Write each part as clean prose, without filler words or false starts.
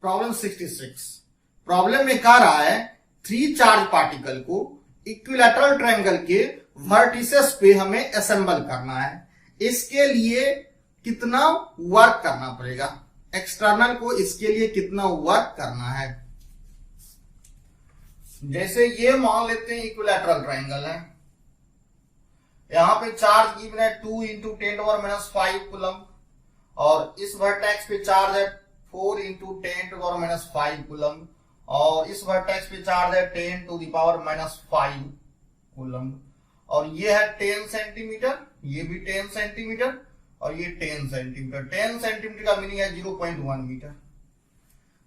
Problem 66। Problem में कह रहा है 3 चार्ज पार्टिकल को इक्विलैटरल ट्रायंगल के वर्टिसेस पे हमें असेंबल करना है। इसके लिए कितना वर्क करना पड़ेगा, एक्सटर्नल को इसके लिए कितना वर्क करना है। जैसे ये मान लेते हैं इक्विलैटरल ट्रायंगल है, यहां पे चार्ज गिवन है 2 इंटू 10⁻⁵ कूलम और इस वर्टेक्स पे चार्ज है 4 इंटू 10⁻⁵ कूलम और इस वर्टेक्स पे चार्ज है 10⁻⁵ कूलम और ये है 10 सेंटीमीटर, ये भी 10 सेंटीमीटर और ये 10 सेंटीमीटर। 10 सेंटीमीटर का मीनिंग है 0.1 मीटर।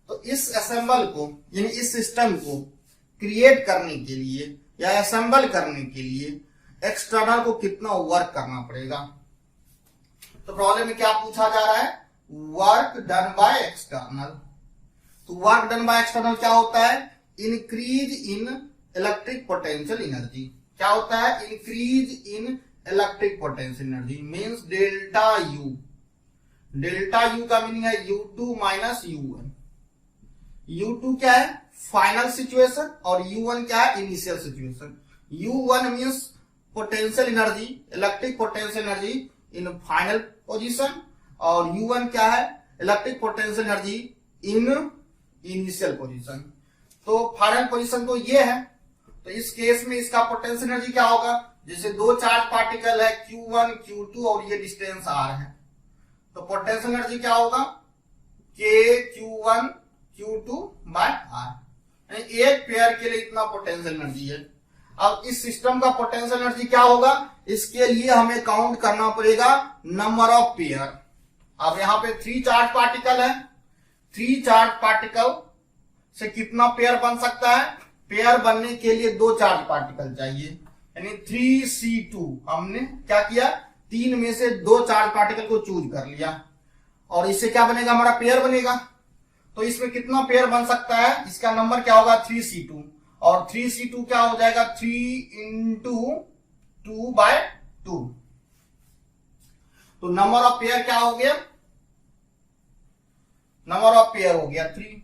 तो इस असेंबल को यानी इस सिस्टम को क्रिएट करने के लिए या असेंबल करने के लिए एक्सटर्नल को कितना वर्क करना पड़ेगा। तो प्रॉब्लम में क्या पूछा जा रहा है, वर्क डन बाय एक्सटर्नल। तो वर्क डन बाय एक्सटर्नल क्या होता है, increase in electric potential energy. क्या होता है, increase in electric potential energy means delta U. Delta U का मीनिंग है U2 माइनस U1। U2 क्या है, फाइनल सिचुएशन और U1 क्या है, initial situation. U1 means potential energy, electric potential energy in final position और U1 क्या है, electric potential energy in initial position. तो फाइनल पोजीशन तो ये है, तो इस केस में इसका पोटेंशियल एनर्जी क्या होगा, जैसे दो चार्ज पार्टिकल है Q1 Q2 और ये डिस्टेंस R है, तो पोटेंशियल एनर्जी क्या होगा, K Q1 Q2 by R। एक पेयर के लिए इतना पोटेंशियल एनर्जी है। अब इस सिस्टम का पोटेंशियल एनर्जी क्या होगा, इसके लिए हमें काउंट करना पड़ेगा नंबर ऑफ पेयर। अब यहां पे 3 चार्ज पार्टिकल है, 3 चार्ज पार्टिकल से कितना पेयर बन सकता है, पेयर बनने के लिए 2 चार्ज पार्टिकल चाहिए, यानी 3C2। हमने क्या किया, 3 में से 2 चार्ज पार्टिकल को चूज कर लिया और इससे क्या बनेगा, हमारा पेयर बनेगा। तो इसमें कितना पेयर बन सकता है, इसका नंबर क्या होगा 3C2 और 3C2 क्या हो जाएगा 3 इंटू 2/2। तो नंबर ऑफ पेयर क्या हो गया, नंबर ऑफ पेयर हो गया 3।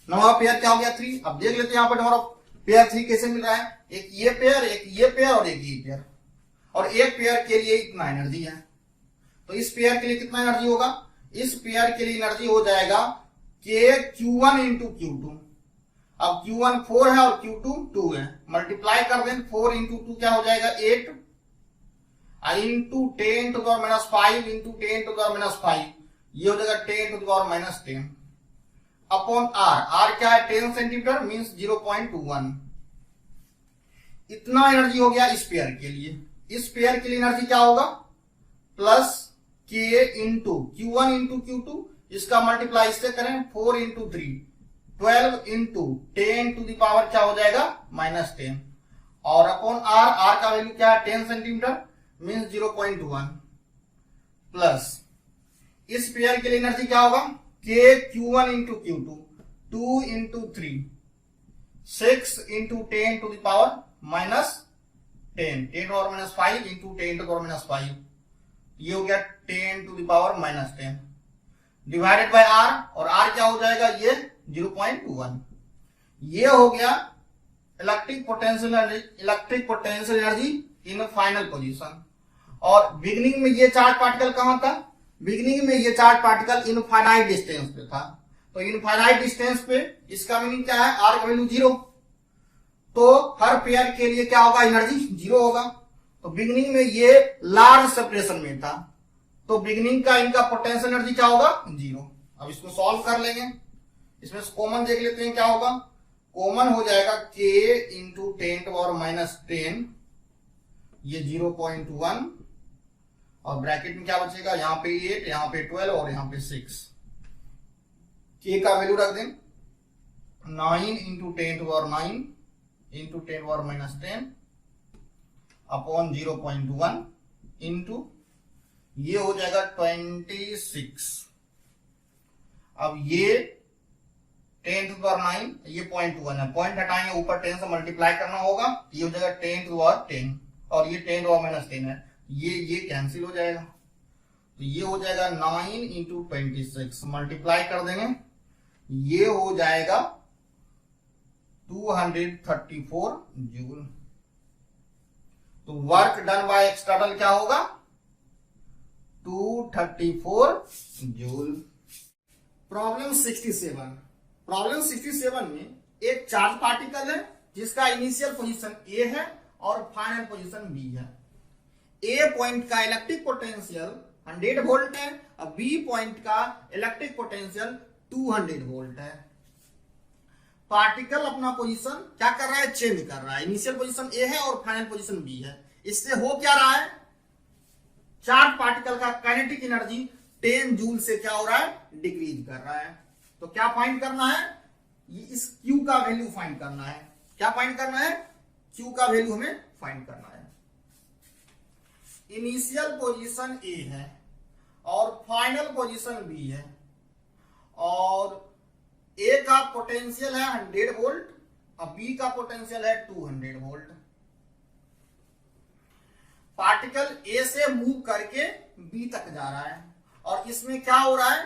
नंबर ऑफ पेयर क्या हो गया 3। अब देख लेते हैं यहां पर नंबर ऑफ पेयर 3 कैसे मिल रहा है, एक ये पेयर, एक ये पेयर और एक ये पेयर, और एक पेयर के लिए इतना एनर्जी है। तो इस पेयर के लिए कितना एनर्जी होगा, इस पेयर के लिए एनर्जी हो जाएगा K Q1 इंटू Q2। अब Q1 4 है और Q2 2 है, मल्टीप्लाई कर दें, 4 इंटू 2 क्या हो जाएगा 8 इंटू 10⁻⁵ इंटू 10⁻⁵, ये हो जाएगा 10⁻⁻10 अपॉन R क्या है 10 सेंटीमीटर मींस 0.1। इतना एनर्जी हो गया इस पेयर के लिए। इस पेयर के लिए एनर्जी क्या होगा, plus K into Q1 into Q2, इसका मल्टीप्लाई इससे करें 4 into 3 12 into 10 to the power क्या हो जाएगा -10 और अपॉन R का वैल्यू क्या है 10 सेंटीमीटर मींस 0.1 प्लस इस पेयर के लिए एनर्जी क्या होगा K Q1 into Q2 2 into 3 6 into 10 to the power -10 10⁻⁵ into 10⁻⁵, ये हो गया 10 to the power -10 divided by R और R क्या हो जाएगा ये 0.1। ये हो गया electric potential energy in final position. और बिगिनिंग में ये चार्ज पार्टिकल कहां था, बिगिनिंग में ये चार्ज पार्टिकल इनफाइनाइट डिस्टेंस पे था। तो इनफाइनाइट डिस्टेंस पे इसका मीनिंग क्या है, R का वैल्यू 0, तो हर पेयर के लिए क्या होगा, एनर्जी 0 होगा। तो बिगिनिंग में ये लार्ज सेपरेशन में था, तो बिगिनिंग का इनका पोटेंशियल एनर्जी क्या होगा 0। अब इसको सॉल्व कर लेंगे, इसमें कॉमन देख लेते हैं क्या होगा, कॉमन हो जाएगा K इंटू 10⁻⁻10, ये 0.1 और ब्रैकेट में क्या बचेगा, यहाँ पे 8, यहाँ पे 12 और यहाँ पे 6। K का वैल्यू रख दें 9 इंटू 10⁻9 इंटू 10⁻10 अपॉन 0.1 इंटू ये हो जाएगा 26। अब ये 10⁻9 ये 0.1 है, पॉइंट हटाएंगे ऊपर 10 से मल्टीप्लाई करना होगा, ये हो जाएगा 10⁻10 और ये 10⁻10 है, ये कैंसिल हो जाएगा। तो ये हो जाएगा 9 इंटू 26, मल्टीप्लाई कर देंगे, ये हो जाएगा 234 जूल। तो वर्क डन बाय एक्सटर्नल क्या होगा, 234 जूल। प्रॉब्लम 67 में एक चार्ज पार्टिकल है जिसका इनिशियल पोजीशन ए है और फाइनल पोजीशन बी है। ए पॉइंट का इलेक्ट्रिक पोटेंशियल 100 वोल्ट है और बी पॉइंट का इलेक्ट्रिक पोटेंशियल 200 वोल्ट है। पार्टिकल अपना पोजीशन क्या कर रहा है, चेंज कर रहा है। इनिशियल पोजीशन ए है और फाइनल पोजीशन बी है। इससे हो क्या रहा है, चार्ज पार्टिकल का काइनेटिक एनर्जी 10 जूल से क्या हो रहा है, डिक्रीज कर रहा है। तो क्या फाइंड करना है, इस Q का वैल्यू फाइंड करना है। क्या फाइंड करना है, Q का वैल्यू हमें फाइंड करना है। इनिशियल पोजीशन ए है और फाइनल पोजीशन बी है और ए का पोटेंशियल है 100 वोल्ट और बी का पोटेंशियल है 200 वोल्ट। पार्टिकल ए से मूव करके बी तक जा रहा है और इसमें क्या हो रहा है,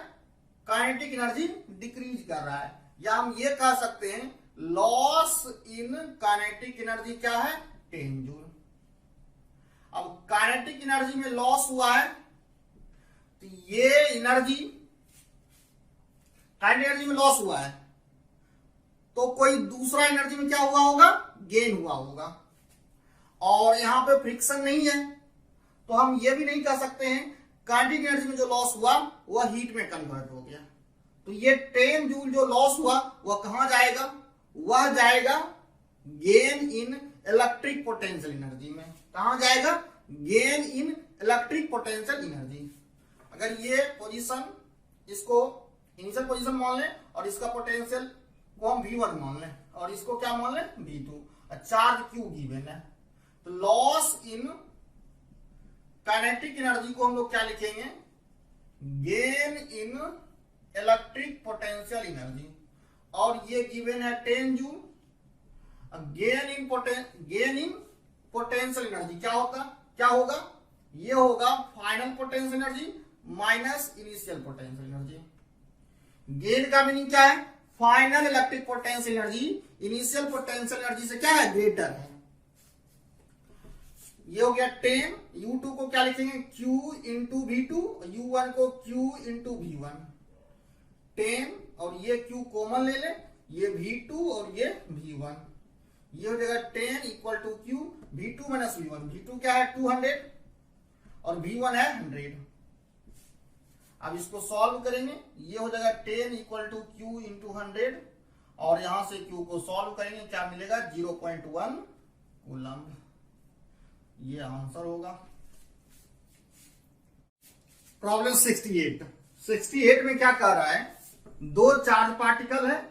काइनेटिक एनर्जी डिक्रीज कर रहा है, या हम ये कह सकते हैं लॉस इन काइनेटिक एनर्जी क्या है, 10 जूल। अब काइनेटिक एनर्जी में लॉस हुआ है तो ये एनर्जी, काइनेटिक एनर्जी में लॉस हुआ है तो कोई दूसरा एनर्जी में क्या हुआ होगा, गेन हुआ होगा। और यहां पे फ्रिक्शन नहीं है तो हम ये भी नहीं कह सकते हैं काइनेटिक एनर्जी में जो लॉस हुआ वह हीट में कन्वर्ट हो गया। तो ये 10 जूल जो लॉस हुआ वह कहां जाएगा, वह जाएगा gain in electric potential energy में। कहां जाएगा, gain in electric potential energy. अगर ये पोजीशन, इसको इनिशियल पोजीशन मान लें और इसका पोटेंशियल को हम V1 मान लें और इसको क्या मान लें, V2, चार्ज Q गिवन है। तो लॉस इन काइनेटिक एनर्जी को हम लोग क्या लिखेंगे, gain in electric potential energy, और ये गिवन है 10 joule. Gain in potential energy क्या होगा, ये होगा final potential energy minus initial potential energy. Gain का मीनिंग क्या है, final electric potential energy initial potential energy से क्या है, ग्रेटर है। ये हो गया 10, U2 को क्या लिखेंगे, Q इंटू V2, U1 को Q इंटू V1। 10 और ये Q कॉमन ले ले, ये V2 और ये V1, ये हो जाएगा 10 equal to Q V2 minus V1। V2 क्या है 200 और V1 है 100। अब इसको सॉल्व करेंगे, ये हो जाएगा 10 इक्वल टू Q इंटू 100 और यहां से Q को सॉल्व करेंगे, क्या मिलेगा 0.1 कूलम्ब। ये आंसर होगा। प्रॉब्लम 68 में क्या कह रहा है, दो चार्ज पार्टिकल है,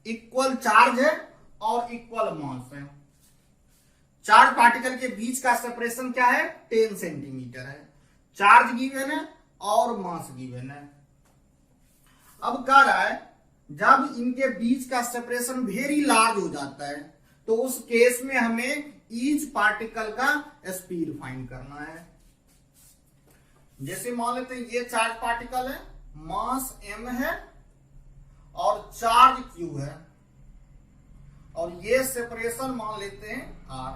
इक्वल चार्ज है और इक्वल मास है। चार्ज पार्टिकल के बीच का सेपरेशन क्या है, 10 सेंटीमीटर है। चार्ज गिवन है और मास गिवन है। अब कह रहा है जब इनके बीच का सेपरेशन वेरी लार्ज हो जाता है तो उस केस में हमें ईच पार्टिकल का स्पीड फाइंड करना है। जैसे मान लेते हैं ये चार्ज पार्टिकल है, मास m है और चार्ज q है और ये सेपरेशन मान लेते हैं r।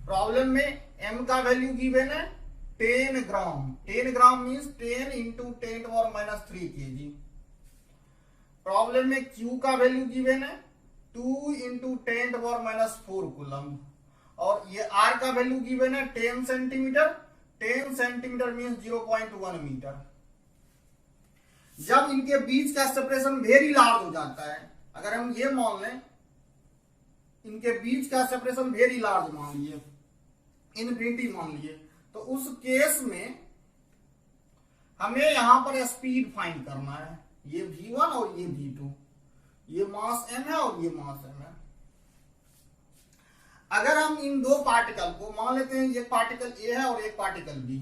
प्रॉब्लम में m का वैल्यू गिवन है 10 ग्राम। 10 gram means 10 into 10⁻³ kg। Problem में q का वैल्यू गिवन है 2 इंटू 10⁻⁴ कूलम्ब और ये r का वैल्यू गिवन है 10 सेंटीमीटर। 10 centimetre means 0.1 metre. जब इनके बीच का सेपरेशन वेरी लार्ज हो जाता है, अगर हम ये मान लें इनके बीच का सेपरेशन वेरी लार्ज मान लिए, इनफिनिटी मान लिए, तो उस केस में हमें यहां पर स्पीड फाइंड करना है। ये v1 और ये v2, ये मास m है और ये मास m है। अगर हम इन दो पार्टिकल को मान लेते हैं, ये पार्टिकल A है और एक पार्टिकल B।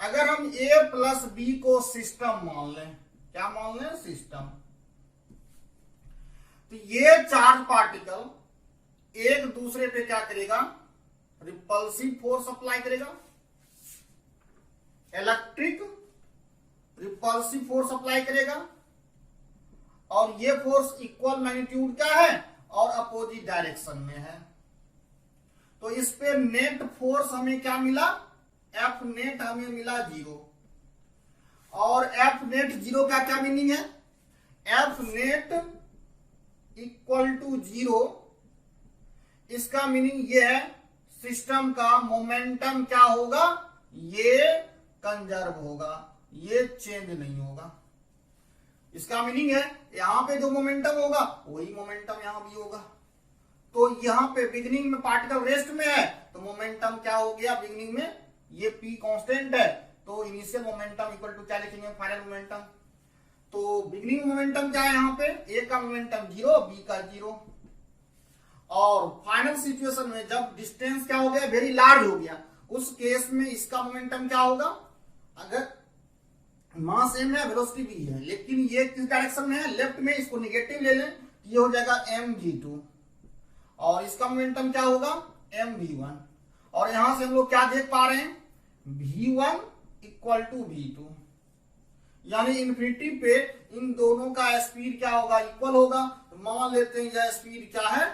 अगर हम A प्लस B को सिस्टम मान लें, क्या मान लें, सिस्टम, तो ये चार्ज पार्टिकल एक दूसरे पे क्या करेगा, रिपल्सिव फोर्स अप्लाई करेगा। इलेक्ट्रिक रिपल्सिव फोर्स अप्लाई करेगा और ये फोर्स इक्वल मैग्नीट्यूड क्या है और अपोजिट डायरेक्शन में है। तो इस पे नेट फोर्स हमें क्या मिला, एफ नेट हमें मिला 0। और एफ नेट 0 का क्या मीनिंग है, एफ नेट इक्वल टू 0, इसका मीनिंग ये है सिस्टम का मोमेंटम क्या होगा, ये कंजर्व होगा, ये चेंज नहीं होगा। इसका मीनिंग है यहां पे जो मोमेंटम होगा वही मोमेंटम यहां भी होगा। तो यहां पे बिगिनिंग में पार्टिकल रेस्ट में है तो मोमेंटम क्या हो गया, बिगिनिंग में ये p कांस्टेंट है तो इनिशियल मोमेंटम इक्वल टू क्या लिखेंगे, फाइनल मोमेंटम। तो बिगिनिंग मोमेंटम क्या है यहाँ पे, a का मोमेंटम 0, b का 0। और फाइनल सिचुएशन में जब डिस्टेंस क्या हो गया, वेरी लार्ज हो गया, उस केस में इसका मोमेंटम क्या होगा, अगर मास m है वेलोसिटी v है, लेकिन ये किस डायरेक्शन में है, लेफ्ट में, इसको निगेटिव ले लें, ये हो जाएगा mg2 और इसका मोमेंटम क्या होगा mv1। और यहां से हम लोग क्या देख पा रहे हैं, v1 इक्वल टू v2, यानी इन्फिनिटी पे इन दोनों का स्पीड क्या होगा, इक्वल होगा। तो मान लेते हैं यह स्पीड क्या है,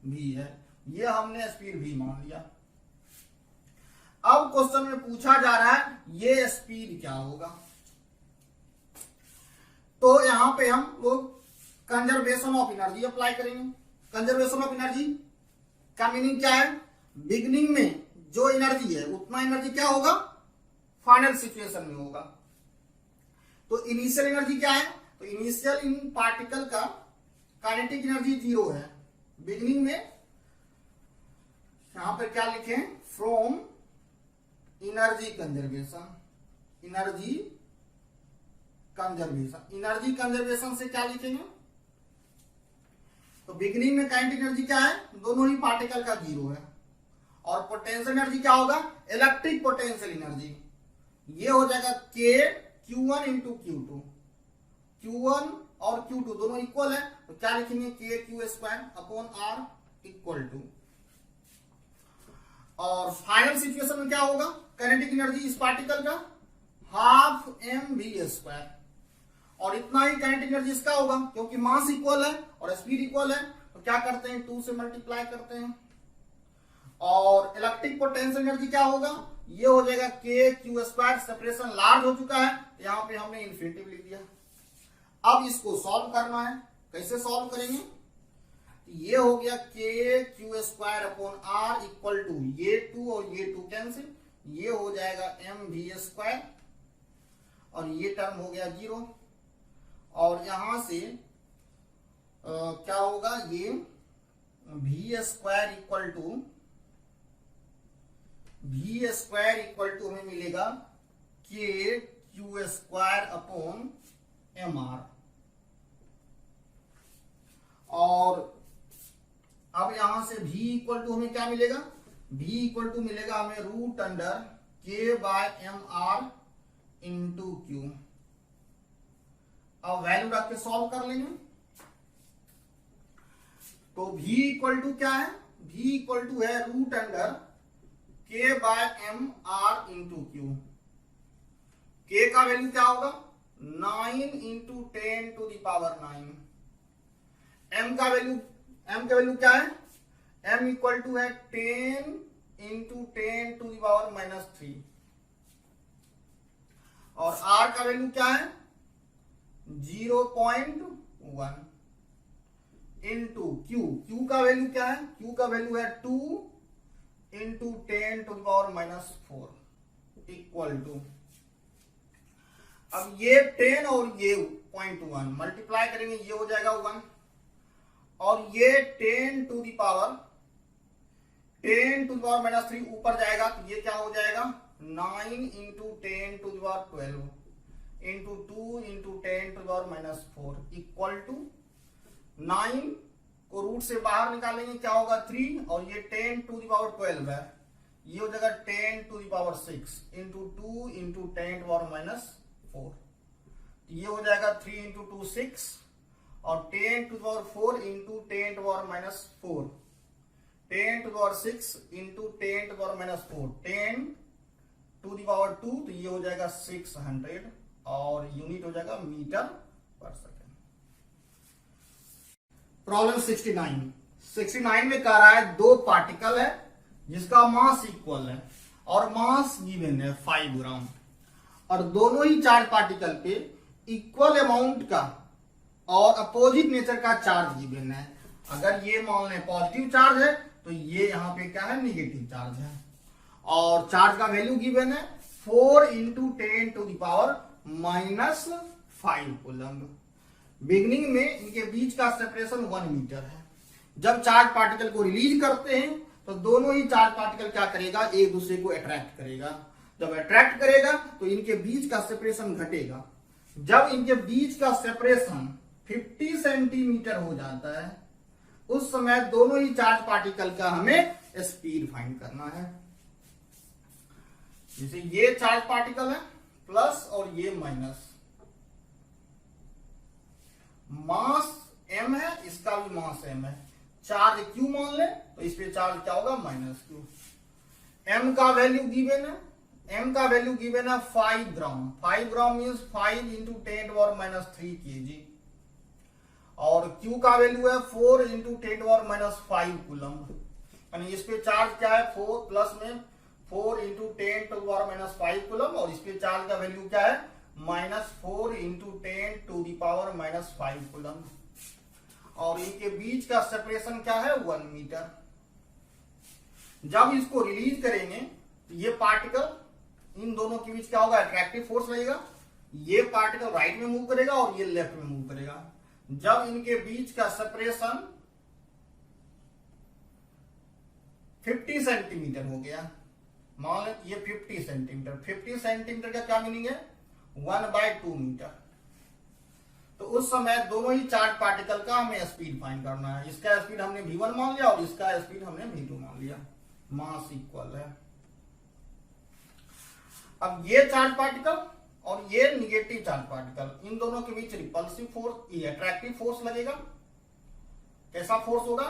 v है, ये हमने स्पीड v मान लिया। अब क्वेश्चन में पूछा जा रहा है ये स्पीड क्या होगा। तो यहां पे हम लोग कंजर्वेशन ऑफ एनर्जी अप्लाई करेंगे। कंजर्वेशन ऑफ एनर्जी का मीनिंग क्या है, बिगिनिंग में जो एनर्जी है उतना एनर्जी क्या होगा, फाइनल सिचुएशन में होगा। तो इनिशियल एनर्जी क्या है, तो इनिशियल इन पार्टिकल का काइनेटिक एनर्जी 0 है। बिगिनिंग में यहां पर क्या लिखे, from energy conservation, energy conservation, energy conservation से क्या लिखेंगे, तो बिगिनिंग में काइनेटिक एनर्जी क्या है, दोनों ही पार्टिकल का 0 है। और पोटेंशियल एनर्जी क्या होगा, इलेक्ट्रिक पोटेंशियल एनर्जी, ये हो जाएगा k q1 into q2, q1 और q2 दोनों इक्वल है तो क्या लिखेंगे, k q square upon r equal to. और फाइनल सिचुएशन में क्या होगा, काइनेटिक एनर्जी इस पार्टिकल का हाफ mv स्क्वायर, और इतना ही काइनेटिक एनर्जी इसका होगा क्योंकि मास इक्वल है और स्पीड इक्वल है तो क्या करते हैं 2 से मल्टीप्लाई करते हैं। और इलेक्ट्रिक पोटेंशियल एनर्जी क्या होगा, ये हो जाएगा k q square, separation large हो चुका है यहां पे हमने इन्फिनिटिव लिख दिया। अब इसको सॉल्व करना है, कैसे सॉल्व करेंगे, ये हो गया k q square upon r equal to ये 2 और ये 2 कैंसिल, ये हो जाएगा mv स्क्वायर और ये टर्म हो गया 0। और यहां से क्या होगा, ये v स्क्वायर इक्वल टू हमें मिलेगा k q square upon mr। और अब यहां से v इक्वल टू हमें क्या मिलेगा, v इक्वल टू मिलेगा हमें root under k by mr into q. अब वैल्यू रख के सॉल्व कर लेंगे। तो v इक्वल टू क्या है, v इक्वल टू है root under k by m r into q. k का वैल्यू क्या होगा, 9 into 10 to the power 9। m का वैल्यू क्या है, m इक्वल टू है 10 इंटू 10 टू द पावर -3। और r का वैल्यू क्या है 0.1 इंटू q का वैल्यू क्या है, q का वैल्यू है 2 into 10 to the power -4 equal to, अब ये 10 और ये 0.1 मल्टीप्लाई करेंगे, ये हो जाएगा 1 और ये 10 टू द पावर -3 ऊपर जाएगा तो ये क्या हो जाएगा 9 into 10 to the power 12 into 2 into 10 to the power -4 equal to 9 को रूट से बाहर निकालेंगे क्या होगा 3 और ये 10 टू द पावर 12 है, ये हो जाएगा 10 to the power 6 into 2 into 10 to the power -4, ये हो जाएगा 3 इंटू 2 6 और 10 to the power 4 into 10 to the power -4, 10 to the power 6 into 10 to the power -4, 10 to the power 2, तो ये हो जाएगा 600 और यूनिट हो जाएगा मीटर पर सेकेंड। प्रॉब्लम 69 में कह रहा है दो पार्टिकल है जिसका मास इक्वल है और मास गिवन है 5 ग्राम और दोनों ही चार्ज पार्टिकल पे इक्वल अमाउंट का और अपोजिट नेचर का चार्ज गिवन है। अगर ये मान लें पॉजिटिव चार्ज है तो ये यहां पे क्या है, नेगेटिव चार्ज है और चार्ज का वैल्यू गिवन है 4 × 10⁻⁻5 कूलम। बिगनिंग में इनके बीच का सेपरेशन 1 मीटर है। जब चार्ज पार्टिकल को रिलीज करते हैं तो दोनों ही चार्ज पार्टिकल क्या करेगा, एक दूसरे को अट्रैक्ट करेगा। जब अट्रैक्ट करेगा तो इनके बीच का सेपरेशन घटेगा। जब इनके बीच का सेपरेशन 50 सेंटीमीटर हो जाता है उस समय दोनों ही चार्ज पार्टिकल का हमें स्पीड फाइंड करना है। जैसे ये चार्ज पार्टिकल है प्लस और ये माइनस, मास m है, इसका भी मास m है, चार्ज q मान ले तो इस पे चार्ज क्या होगा, -q। m का वैल्यू गिवन है, m का वैल्यू गिवन है 5 ग्राम। 5 ग्राम मीन्स 5 × 10⁻³ kg और q का वैल्यू है 4 × 10⁻5 कूलम। यानी इस पे चार्ज क्या है, 4 प्लस में 4 × 10⁻5 कूलम और इस पे चार्ज का वैल्यू क्या है, -4 × 10⁻5 कूलम और इनके बीच का सेपरेशन क्या है, 1 मीटर। जब इसको रिलीज करेंगे तो ये पार्टिकल इन दोनों के बीच क्या होगा, अट्रैक्टिव फोर्स रहेगा। ये पार्टिकल राइट में मूव करेगा और ये लेफ्ट में मूव करेगा। जब इनके बीच का सेपरेशन 50 सेंटीमीटर हो गया, मान लें ये 50 सेंटीमीटर, 50 सेंटीमीटर का क्या मीनिंग है, 1/2 मीटर। तो उस समय दोनों ही चार्ज पार्टिकल का हमें स्पीड फाइंड करना है। इसका स्पीड हमने v1 मान लिया और इसका स्पीड हमने v2 मान लिया। मास इक्वल है। अब ये चार्ज पार्टिकल और ये निगेटिव चार्ज पार्टिकल, इन दोनों के बीच रिपल्सिव फोर्स, ये अट्रैक्टिव फोर्स लगेगा। कैसा फोर्स होगा,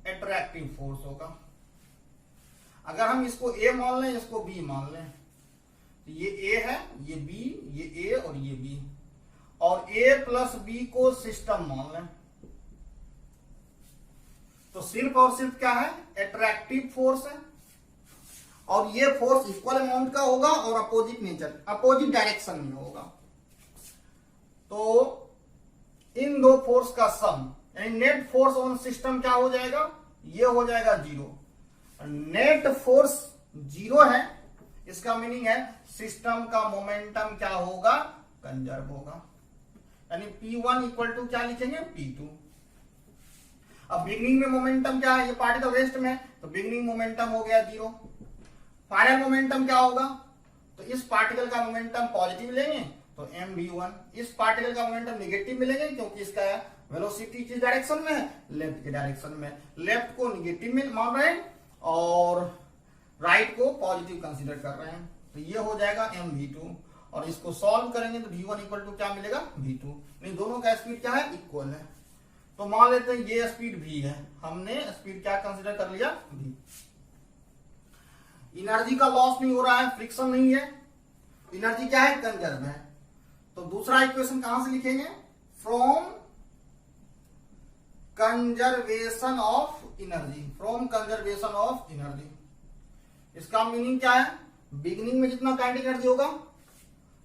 अट्रैक्टिव फोर्स होगा। अगर हम इसको a मान लें, इसको b मान लें, तो ये a है, ये b, ये a और ये b और a प्लस b को सिस्टम मान लें तो सिर्फ और सिर्फ क्या है, अट्रैक्टिव फोर्स है और ये फोर्स इक्वल अमाउंट का होगा और अपोजिट नेचर, अपोजिट डायरेक्शन में होगा। तो इन दो फोर्स का सम यानी नेट फोर्स ऑन सिस्टम क्या हो जाएगा, ये हो जाएगा 0। नेट फोर्स 0 है, इसका मीनिंग है सिस्टम का मोमेंटम क्या होगा, कंजर्व होगा। यानी P1 इक्वल टू क्या लिखेंगे, P2। अब बिगनिंग में मोमेंटम क्या है, ये पार्टिकल रेस्ट में, तो बिगनिंग मोमेंटम हो गया 0। फाइनल मोमेंटम क्या होगा, तो इस पार्टिकल का मोमेंटम पॉजिटिव लेंगे तो mv1, इस पार्टिकल का मोमेंटम नेगेटिव मिलेंगे क्योंकि इसका वेलोसिटी किस डायरेक्शन में है, लेफ्ट के डायरेक्शन में। लेफ्ट को नेगेटिव में मान रहे हैं और राइट को पॉजिटिव कंसीडर कर रहे हैं, तो ये हो जाएगा mv2 और इसको सॉल्व करेंगे तो v1 इक्वल टू क्या मिलेगा, v2। नहीं, दोनों का स्पीड क्या है, इक्वल है। तो मान लेते हैं ये स्पीड v है, हमने स्पीड क्या कंसीडर कर लिया, v। एनर्जी का लॉस नहीं हो रहा है, फ्रिक्शन नहीं है, एनर्जी क्या है, कंजर्व है। तो दूसरा इक्वेशन कहां से लिखेंगे, from conservation of energy, from conservation of energy. इसका मीनिंग क्या है, बिगिनिंग में जितना काइनेटिक एनर्जी होगा,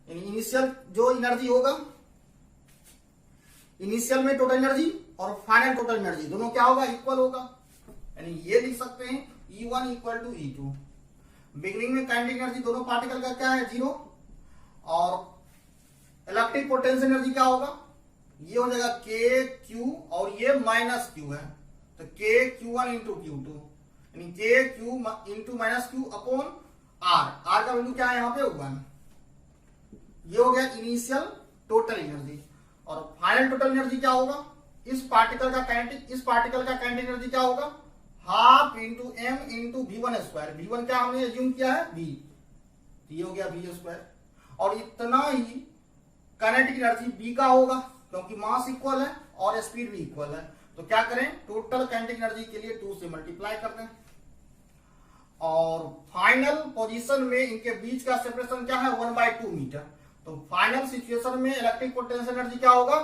इनिशियल जो एनर्जी होगा, इनिशियल में टोटल एनर्जी और फाइनल टोटल एनर्जी दोनों क्या होगा, इक्वल होगा। यानी ये लिख सकते हैं E1 equal to E2। Beginning में काइनेटिक एनर्जी दोनों पार्टिकल का क्या है, 0 और इलेक्ट्रिक पोटेंशियल एनर्जी क्या होगा, ये हो जाएगा KQ और ये -Q है, तो KQ1 इंटू Q2 यानी KQ into -Q upon R। R का वैल्यू क्या है यहाँ पे, 1। ये हो गया इनिशियल टोटल एनर्जी और फाइनल टोटल एनर्जी क्या होगा, इस पार्टिकल का काइनेटिक, इस पार्टिकल का काइनेटिक एनर्जी क्या होगा, half into m into v1 square. v1 क्या हमने एज्यूम किया है, v, ये हो गया v स्क्वायर और इतना ही काइनेटिक एनर्जी b का होगा क्योंकि मास इक्वल है और स्पीड भी इक्वल है। तो क्या करें, टोटल काइनेटिक एनर्जी के लिए 2 से मल्टीप्लाई कर दें और फाइनल पोजीशन में इनके बीच का सेपरेशन क्या है 1/2 मीटर। तो फाइनल सिचुएशन में इलेक्ट्रिक पोटेंशियल एनर्जी क्या होगा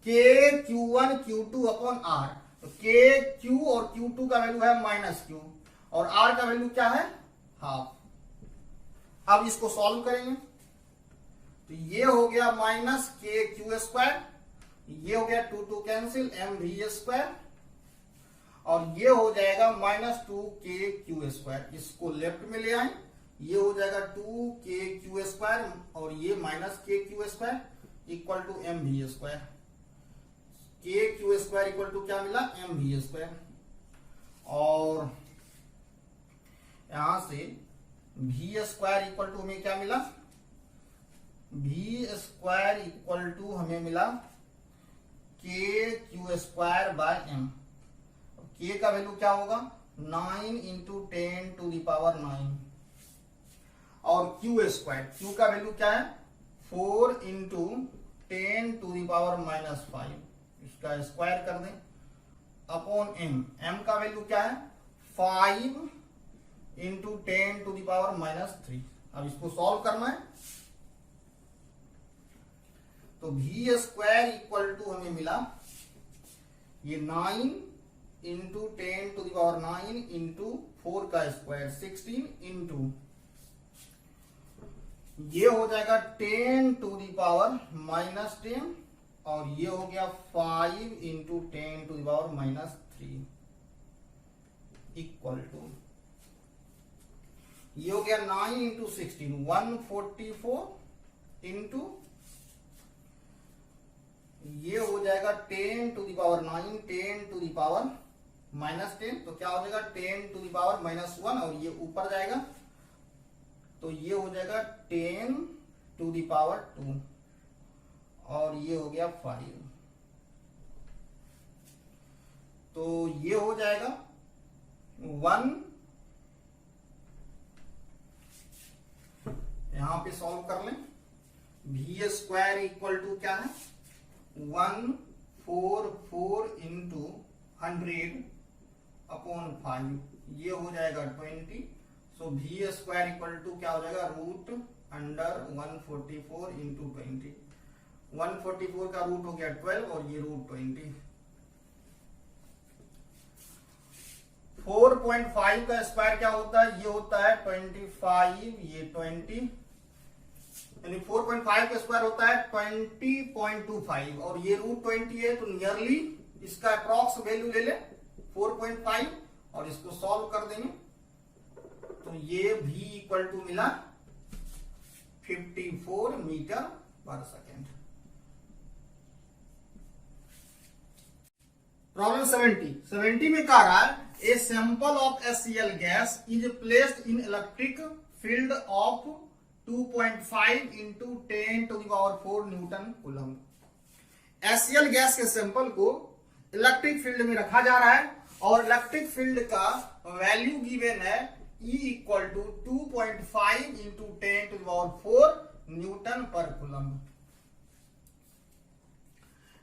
के Q1 Q2 अपॉन आर। तो के Q और Q2 का वैल्यू है -Q और R का वैल्यू क्या है हाफ। अब इसको सॉल्व करेंगे तो ये हो गया -KQ², ये हो गया 2 कैंसिल mv², और ये हो जाएगा -2KQ²। इसको लेफ्ट में ले आए, ये हो जाएगा 2KQ² और ये -KQ² equal to mv²। KQ² equal to क्या मिला mv², और यहां से v² इक्वल टू हमें क्या मिला, v² इक्वल टू हमें मिला KQ²/m। K का वैल्यू क्या होगा 9 × 10⁹ और Q² का वैल्यू क्या है 4 × 10⁻⁻5, इसका स्क्वायर कर दें अपॉन m का वैल्यू क्या है 5 × 10⁻⁻3। अब इसको सॉल्व करना है तो v² इक्वल टू हमें मिला ये 9 × 10⁹ इंटू 4 का स्क्वायर 16 इंटू ये हो जाएगा 10⁻⁻10 और ये हो गया 5 × 10⁻⁻3 इक्वल टू ये हो गया 9 × 16 144 इंटू ये हो जाएगा 10⁻⁹ 10⁻⁻10 तो क्या हो जाएगा 10⁻⁻1 और ये ऊपर जाएगा तो ये हो जाएगा 10⁻2 और ये हो गया 5। तो ये हो जाएगा 1, यहां पे सॉल्व कर लें v² इक्वल टू क्या है 144 इंटू 100 अपॉन 5, ये हो जाएगा 20। सो v² इक्वल टू क्या हो जाएगा √144 इंटू 20। 144 का रूट हो गया 12 और ये √20। 4.5 का स्क्वायर क्या होता है, ये होता है 25, ये 20, यानी 4.5 का स्क्वायर होता है 20.25 और ये √20 है तो नियरली इसका अप्रॉक्स वैल्यू ले ले 4.5 और इसको सॉल्व कर देंगे तो ये v इक्वल टू मिला 54 मीटर पर सेकेंड। प्रॉब्लम 70 में कह रहा है a sample of HCl gas is placed in electric field of 2.5 × 10⁴ newton coulomb. HCl gas के सैंपल को इलेक्ट्रिक फील्ड में रखा जा रहा है और इलेक्ट्रिक फील्ड का वैल्यू गिवन है E equal to 2.5 × 10⁴ newton per coulomb.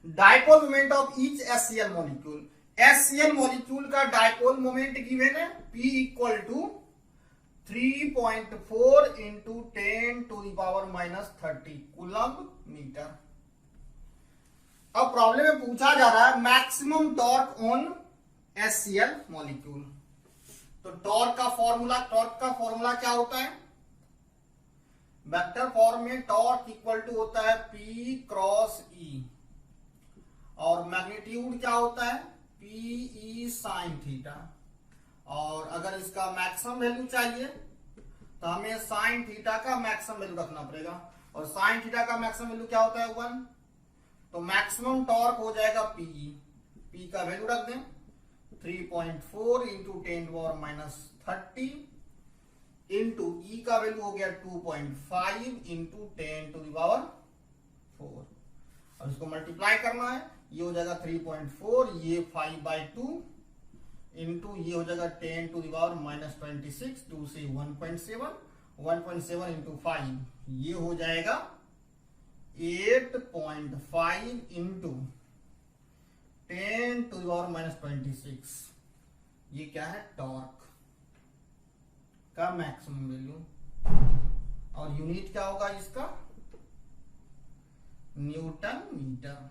Dipole moment of each HCl molecule, HCl molecule का डायपोल मोमेंट गिवन है P equal to 3.4 × 10⁻⁻30 coulomb metre. अब प्रॉब्लम में पूछा जा रहा है maximum torque on HCl molecule. तो टॉर्क का फॉर्मूला क्या होता है, वेक्टर फॉर्म में टॉर्क इक्वल टू होता है P क्रॉस E और मैग्नीट्यूड क्या होता है PE sin थीटा। और अगर इसका मैक्सिमम वैल्यू चाहिए तो हमें sin थीटा का मैक्सिमम वैल्यू रखना पड़ेगा और sin थीटा का मैक्सिमम वैल्यू क्या होता है 1। तो मैक्सिमम टॉर्क हो जाएगा PE, P का वैल्यू रख दें 3.4 × 10⁻30 इंटू E का वैल्यू हो गया 2.5 × 10⁴। अब इसको मल्टीप्लाई करना है, ये हो जाएगा 3.4, ये 5/2 इंटू ये हो जाएगा 10⁻26, 2 से 1.7 इंटू 5 ये हो जाएगा 8.5 इंटू 10⁻26। ये क्या है टॉर्क। का मैक्सिमम वैल्यू, और यूनिट क्या होगा इसका, न्यूटन मीटर।